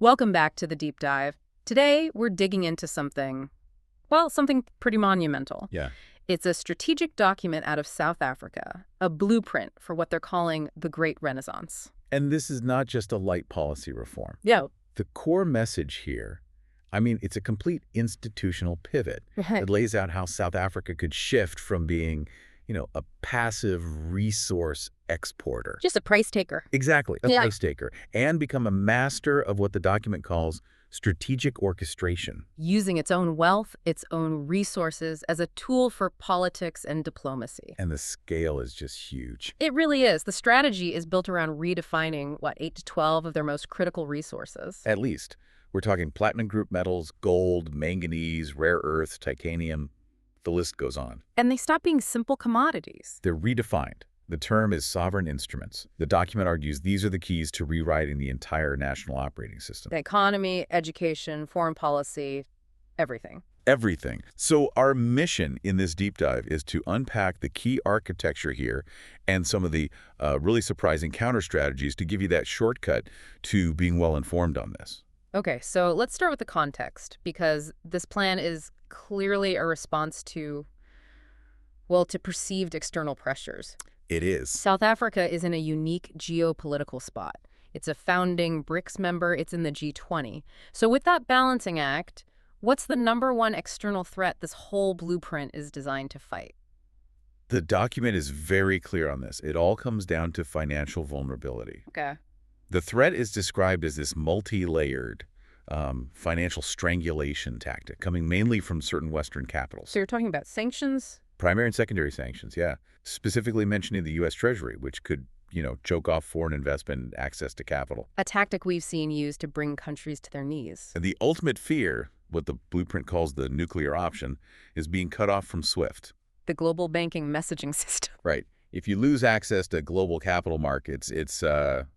Welcome back to the deep dive. Today, we're digging into something pretty monumental. Yeah. It's a strategic document out of South Africa, a blueprint for what they're calling the Great Renaissance. And this is not just a light policy reform. Yeah. The core message here, it's a complete institutional pivot that lays out how South Africa could shift from being, a passive resource exporter. Just a price taker. Exactly, a price taker, and become a master of what the document calls strategic orchestration. Using its own wealth, its own resources as a tool for politics and diplomacy. And the scale is just huge. It really is. The strategy is built around redefining, 8 to 12 of their most critical resources. At least. We're talking platinum group metals, gold, manganese, rare earths, titanium. The list goes on. And they stop being simple commodities. They're redefined. The term is sovereign instruments. The document argues these are the keys to rewriting the entire national operating system. The economy, education, foreign policy, everything. Everything. So our mission in this deep dive is to unpack the key architecture here and some of the really surprising counter strategies to give you that shortcut to being well informed on this. Okay, so let's start with the context, because this plan is clearly a response to perceived external pressures. It is. South Africa is in a unique geopolitical spot. It's a founding BRICS member. It's in the G20. So with that balancing act, what's the #1 external threat this whole blueprint is designed to fight? The document is very clear on this. It all comes down to financial vulnerability. Okay. The threat is described as this multi-layered financial strangulation tactic coming mainly from certain Western capitals. So you're talking about sanctions? Primary and secondary sanctions, yeah. Specifically mentioning the U.S. Treasury, which could, choke off foreign investment and access to capital. A tactic we've seen used to bring countries to their knees. And the ultimate fear, what the blueprint calls the nuclear option, is being cut off from SWIFT. The global banking messaging system. Right. If you lose access to global capital markets, it's a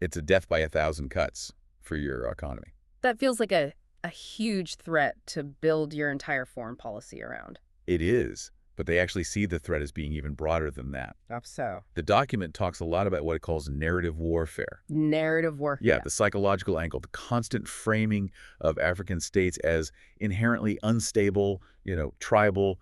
death by 1,000 cuts for your economy. That feels like a huge threat to build your entire foreign policy around. It is, but they actually see the threat as being even broader than that. How so? The document talks a lot about what it calls narrative warfare. Narrative warfare. Yeah, the psychological angle, the constant framing of African states as inherently unstable, tribal,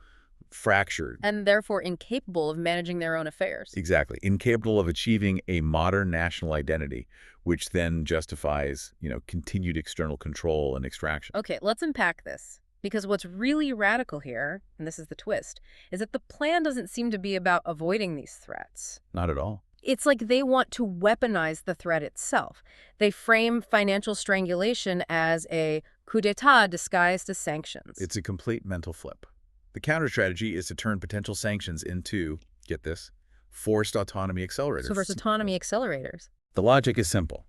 fractured. And therefore incapable of managing their own affairs. Exactly. Incapable of achieving a modern national identity, which then justifies, continued external control and extraction. Okay, let's unpack this. Because what's really radical here, and this is the twist, is that the plan doesn't seem to be about avoiding these threats. Not at all. It's like they want to weaponize the threat itself. They frame financial strangulation as a coup d'etat disguised as sanctions. It's a complete mental flip. The counter strategy is to turn potential sanctions into, get this, forced autonomy accelerators. So forced autonomy accelerators. The logic is simple.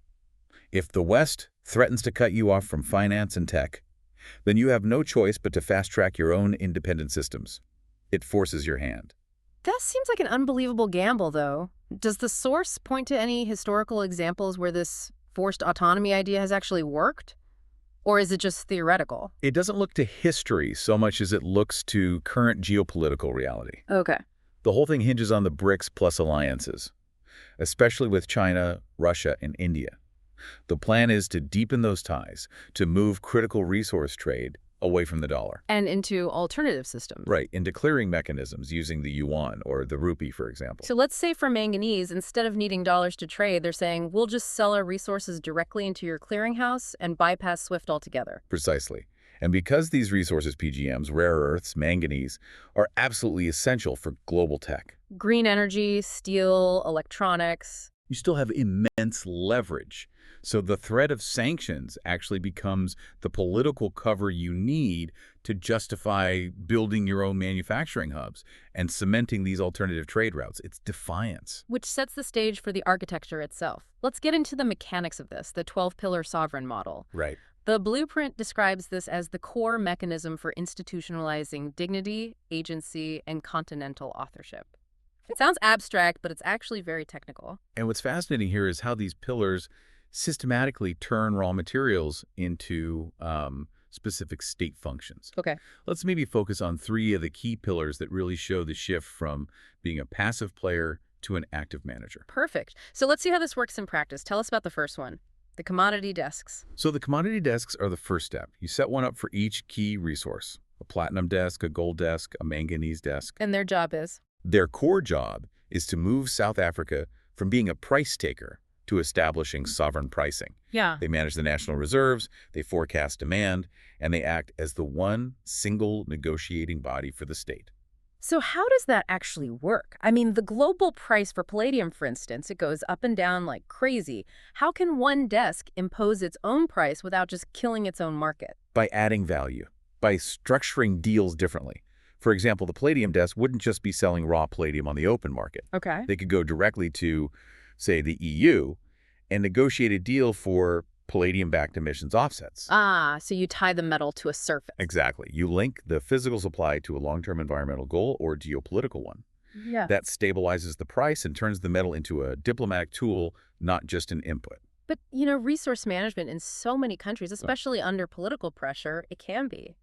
If the West threatens to cut you off from finance and tech, then you have no choice but to fast-track your own independent systems. It forces your hand. That seems like an unbelievable gamble, though. Does the source point to any historical examples where this forced autonomy idea has actually worked? Or is it just theoretical? It doesn't look to history so much as it looks to current geopolitical reality. Okay. The whole thing hinges on the BRICS plus alliances, especially with China, Russia, and India. The plan is to deepen those ties, to move critical resource trade away from the dollar. And into alternative systems. Right, into clearing mechanisms using the yuan or the rupee, for example. So let's say for manganese, instead of needing dollars to trade, they're saying, we'll just sell our resources directly into your clearinghouse and bypass SWIFT altogether. Precisely. And because these resources, PGMs, rare earths, manganese, are absolutely essential for global tech. Green energy, steel, electronics. You still have immense leverage. So the threat of sanctions actually becomes the political cover you need to justify building your own manufacturing hubs and cementing these alternative trade routes. It's defiance. Which sets the stage for the architecture itself. Let's get into the mechanics of this, the 12-pillar sovereign model. Right. The blueprint describes this as the core mechanism for institutionalizing dignity, agency, and continental authorship. It sounds abstract, but it's actually very technical. And what's fascinating here is how these pillars systematically turn raw materials into specific state functions. Okay. Let's maybe focus on 3 of the key pillars that really show the shift from being a passive player to an active manager. Perfect. So let's see how this works in practice. Tell us about the first one, the commodity desks. So the commodity desks are the first step. You set one up for each key resource: a platinum desk, a gold desk, a manganese desk. And their job is? Their core job is to move South Africa from being a price taker to establishing sovereign pricing. Yeah. They manage the national reserves, they forecast demand, and they act as the one single negotiating body for the state. So how does that actually work? I mean, the global price for palladium, for instance, it goes up and down like crazy. How can one desk impose its own price without just killing its own market? By adding value, by structuring deals differently. For example, the palladium desk wouldn't just be selling raw palladium on the open market. Okay. They could go directly to, say, the EU and negotiate a deal for palladium-backed emissions offsets. Ah, so you tie the metal to a surface. Exactly. You link the physical supply to a long-term environmental goal or geopolitical one. Yeah. That stabilizes the price and turns the metal into a diplomatic tool, not just an input. But, you know, resource management in so many countries, especially under political pressure, it can be.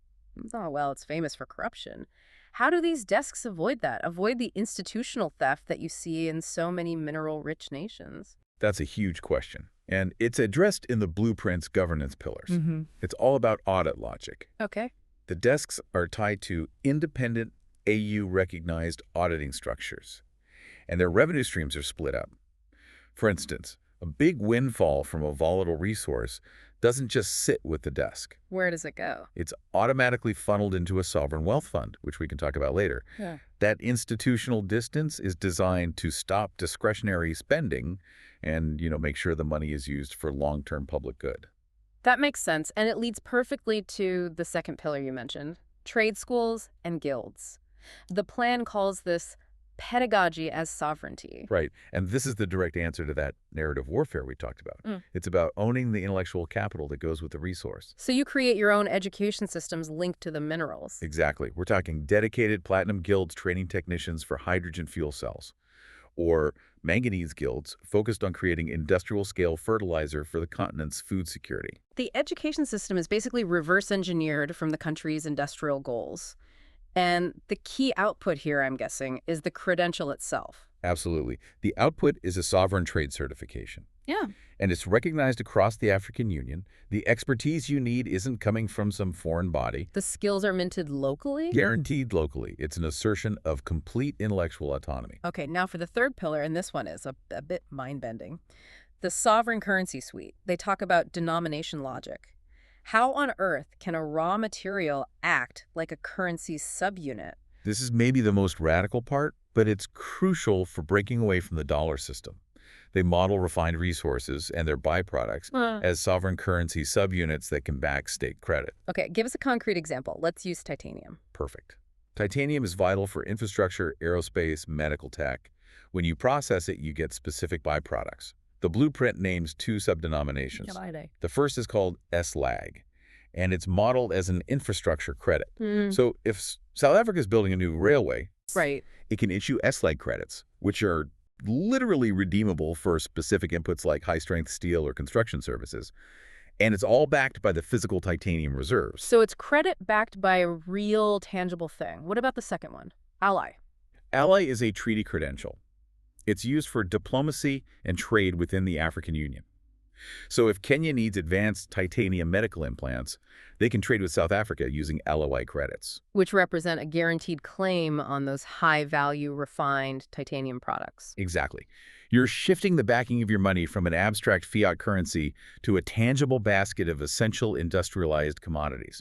Oh, well, it's famous for corruption. How do these desks avoid that? Avoid the institutional theft that you see in so many mineral-rich nations? That's a huge question. And it's addressed in the blueprint's governance pillars. Mm-hmm. It's all about audit logic. Okay. The desks are tied to independent AU-recognized auditing structures, and their revenue streams are split up. For instance, a big windfall from a volatile resource doesn't just sit with the desk. Where does it go? It's automatically funneled into a sovereign wealth fund, which we can talk about later. Yeah. That institutional distance is designed to stop discretionary spending and, make sure the money is used for long-term public good. That makes sense, and it leads perfectly to the second pillar you mentioned, trade schools and guilds. The plan calls this pedagogy as sovereignty. Right. And this is the direct answer to that narrative warfare we talked about. It's about owning the intellectual capital that goes with the resource. So you create your own education systems linked to the minerals. Exactly. We're talking dedicated platinum guilds training technicians for hydrogen fuel cells, or manganese guilds focused on creating industrial-scale fertilizer for the continent's food security. The education system is basically reverse engineered from the country's industrial goals. And the key output here, I'm guessing, is the credential itself. Absolutely. The output is a sovereign trade certification. Yeah. And it's recognized across the African Union. The expertise you need isn't coming from some foreign body. The skills are minted locally? Guaranteed locally. It's an assertion of complete intellectual autonomy. Okay, now for the third pillar, and this one is a bit mind-bending. The sovereign currency suite. They talk about denomination logic. How on earth can a raw material act like a currency subunit? This is maybe the most radical part, but it's crucial for breaking away from the dollar system. They model refined resources and their byproducts as sovereign currency subunits that can back state credit. Okay, give us a concrete example. Let's use titanium. Perfect. Titanium is vital for infrastructure, aerospace, medical tech. When you process it, you get specific byproducts. The blueprint names two subdenominations. The first is called SLAG, and it's modeled as an infrastructure credit. So if South Africa is building a new railway, right, it can issue SLAG credits, which are literally redeemable for specific inputs like high-strength steel or construction services. And it's all backed by the physical titanium reserves. So it's credit backed by a real tangible thing. What about the second one? Ally. Ally is a treaty credential. It's used for diplomacy and trade within the African Union. So if Kenya needs advanced titanium medical implants, they can trade with South Africa using LOI credits. Which represent a guaranteed claim on those high-value refined titanium products. Exactly. You're shifting the backing of your money from an abstract fiat currency to a tangible basket of essential industrialized commodities.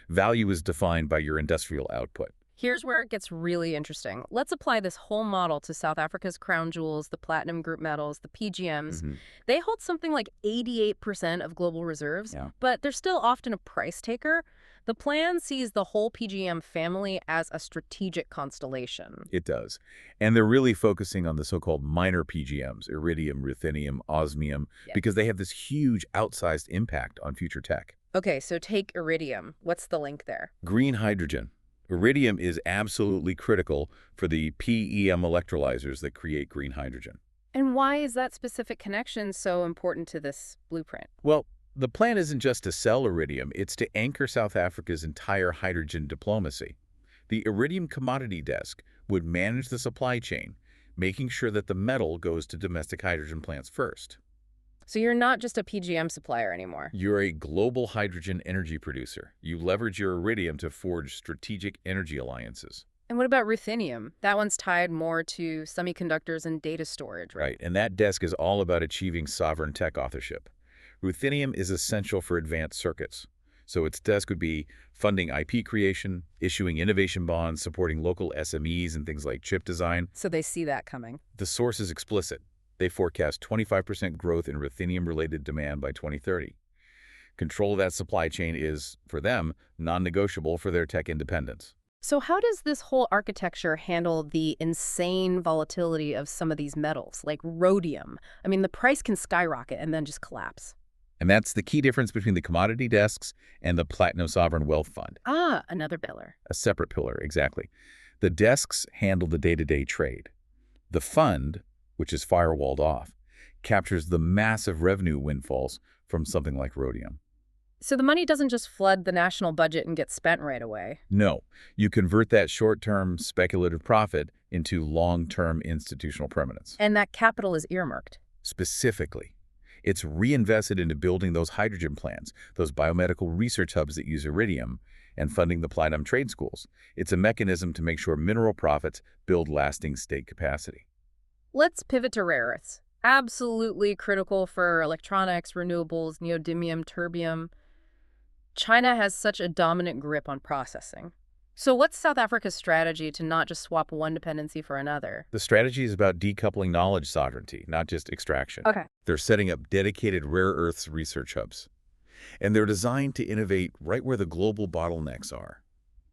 Value is defined by your industrial output. Here's where it gets really interesting. Let's apply this whole model to South Africa's crown jewels, the platinum group metals, the PGMs. They hold something like 88% of global reserves, but they're still often a price taker. The plan sees the whole PGM family as a strategic constellation. It does. And they're really focusing on the so-called minor PGMs, iridium, ruthenium, osmium, because they have this huge outsized impact on future tech. Okay, so take iridium. What's the link there? Green hydrogen. Iridium is absolutely critical for the PEM electrolyzers that create green hydrogen. And why is that specific connection so important to this blueprint? Well, the plan isn't just to sell iridium, it's to anchor South Africa's entire hydrogen diplomacy. The iridium commodity desk would manage the supply chain, making sure that the metal goes to domestic hydrogen plants first. So you're not just a PGM supplier anymore. You're a global hydrogen energy producer. You leverage your iridium to forge strategic energy alliances. And what about ruthenium? That one's tied more to semiconductors and data storage, right? Right, and that desk is all about achieving sovereign tech authorship. Ruthenium is essential for advanced circuits. So its desk would be funding IP creation, issuing innovation bonds, supporting local SMEs and things like chip design. So they see that coming. The source is explicit. They forecast 25% growth in ruthenium-related demand by 2030. Control of that supply chain is, for them, non-negotiable for their tech independence. So how does this whole architecture handle the insane volatility of some of these metals, like rhodium? I mean, the price can skyrocket and then just collapse. And that's the key difference between the commodity desks and the Platinum Sovereign Wealth Fund. Ah, another pillar. A separate pillar, exactly. The desks handle the day-to-day trade. The fund, which is firewalled off, captures the massive revenue windfalls from something like rhodium. So the money doesn't just flood the national budget and get spent right away. No, you convert that short-term speculative profit into long-term institutional permanence. And that capital is earmarked. Specifically, it's reinvested into building those hydrogen plants, those biomedical research hubs that use iridium, and funding the platinum trade schools. It's a mechanism to make sure mineral profits build lasting state capacity. Let's pivot to rare earths. Absolutely critical for electronics, renewables, neodymium, terbium. China has such a dominant grip on processing. So what's South Africa's strategy to not just swap one dependency for another? The strategy is about decoupling knowledge sovereignty, not just extraction. Okay. They're setting up dedicated rare earths research hubs. And they're designed to innovate right where the global bottlenecks are,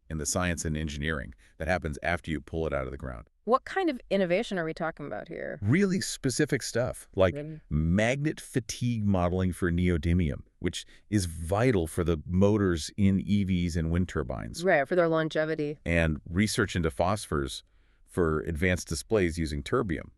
in the science and engineering that happens after you pull it out of the ground. What kind of innovation are we talking about here? Really specific stuff, like Really? magnet fatigue modeling for neodymium, which is vital for the motors in EVs and wind turbines, Right, for their longevity. and research into phosphors for advanced displays using terbium.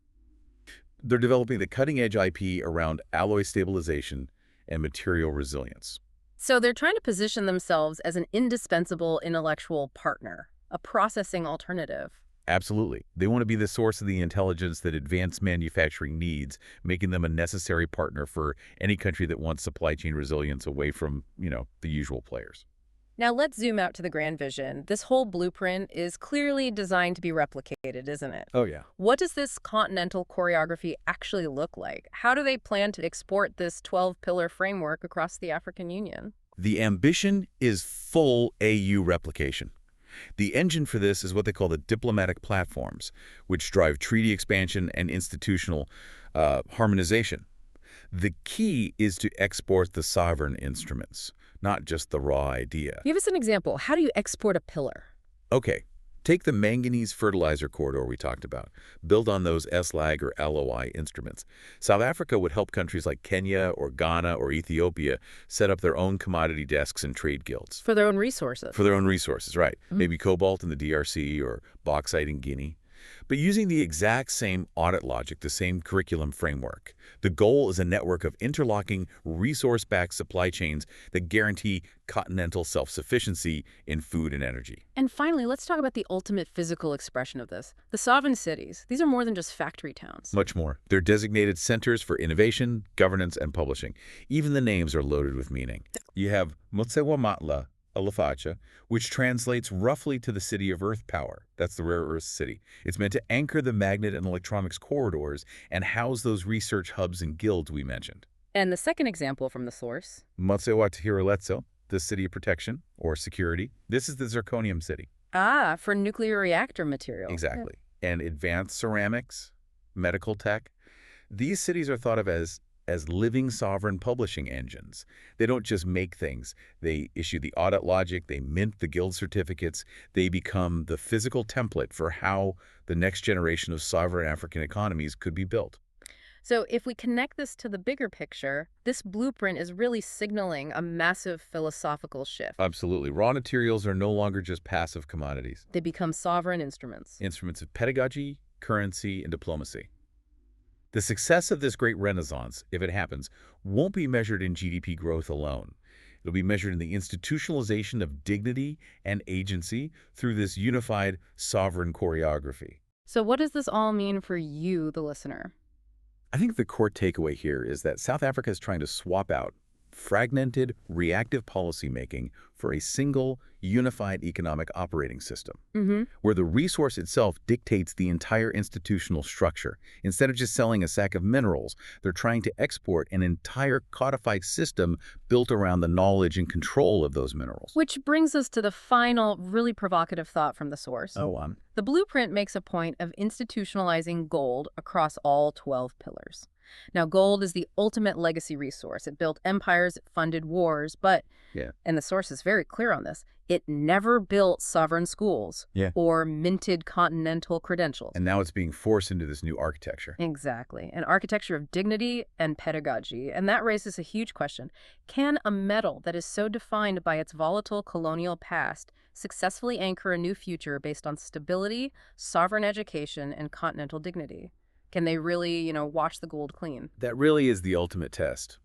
They're developing the cutting-edge IP around alloy stabilization and material resilience. So they're trying to position themselves as an indispensable intellectual partner, a processing alternative. Absolutely. They want to be the source of the intelligence that advanced manufacturing needs, making them a necessary partner for any country that wants supply chain resilience away from, the usual players. Now let's zoom out to the grand vision. This whole blueprint is clearly designed to be replicated, isn't it? Oh, yeah. What does this continental choreography actually look like? How do they plan to export this 12-pillar framework across the African Union? The ambition is full AU replication. The engine for this is what they call the diplomatic platforms, which drive treaty expansion and institutional harmonization. The key is to export the sovereign instruments, not just the raw idea. Give us an example. How do you export a pillar? Okay, take the manganese fertilizer corridor we talked about, build on those SLAG or LOI instruments. South Africa would help countries like Kenya or Ghana or Ethiopia set up their own commodity desks and trade guilds. For their own resources. For their own resources, right. Maybe cobalt in the DRC or bauxite in Guinea. But using the exact same audit logic, the same curriculum framework. The goal is a network of interlocking resource-backed supply chains that guarantee continental self-sufficiency in food and energy. And finally, let's talk about the ultimate physical expression of this. The sovereign cities. These are more than just factory towns. Much more. They're designated centers for innovation, governance, and publishing. Even the names are loaded with meaning. You have Motsewamatla, Alafacha, which translates roughly to the city of earth power. That's the rare earth city. It's meant to anchor the magnet and electronics corridors and house those research hubs and guilds we mentioned. And the second example from the source. Motsewa-Tihireletso, the city of protection or security. This is the zirconium city. Ah, for nuclear reactor material. Exactly. And advanced ceramics, medical tech. These cities are thought of as living sovereign publishing engines. They don't just make things. They issue the audit logic, they mint the guild certificates, they become the physical template for how the next generation of sovereign African economies could be built. So if we connect this to the bigger picture, this blueprint is really signaling a massive philosophical shift. Absolutely. Raw materials are no longer just passive commodities. They become sovereign instruments. Instruments of pedagogy, currency, and diplomacy. The success of this great renaissance, if it happens, won't be measured in GDP growth alone. It'll be measured in the institutionalization of dignity and agency through this unified sovereign choreography. So what does this all mean for you, the listener? I think the core takeaway here is that South Africa is trying to swap out fragmented, reactive policymaking for a single, unified economic operating system, Mm-hmm. where the resource itself dictates the entire institutional structure. Instead of just selling a sack of minerals, they're trying to export an entire codified system built around the knowledge and control of those minerals. Which brings us to the final, really provocative thought from the source. Oh, The blueprint makes a point of institutionalizing gold across all 12 pillars. Now, gold is the ultimate legacy resource. It built empires, it funded wars, but, yeah. and the source is very clear on this, it never built sovereign schools Yeah. or minted continental credentials. And now it's being forced into this new architecture. Exactly. An architecture of dignity and pedagogy. And that raises a huge question. Can a metal that is so defined by its volatile colonial past successfully anchor a new future based on stability, sovereign education, and continental dignity? Can they really, wash the gold clean? That really is the ultimate test.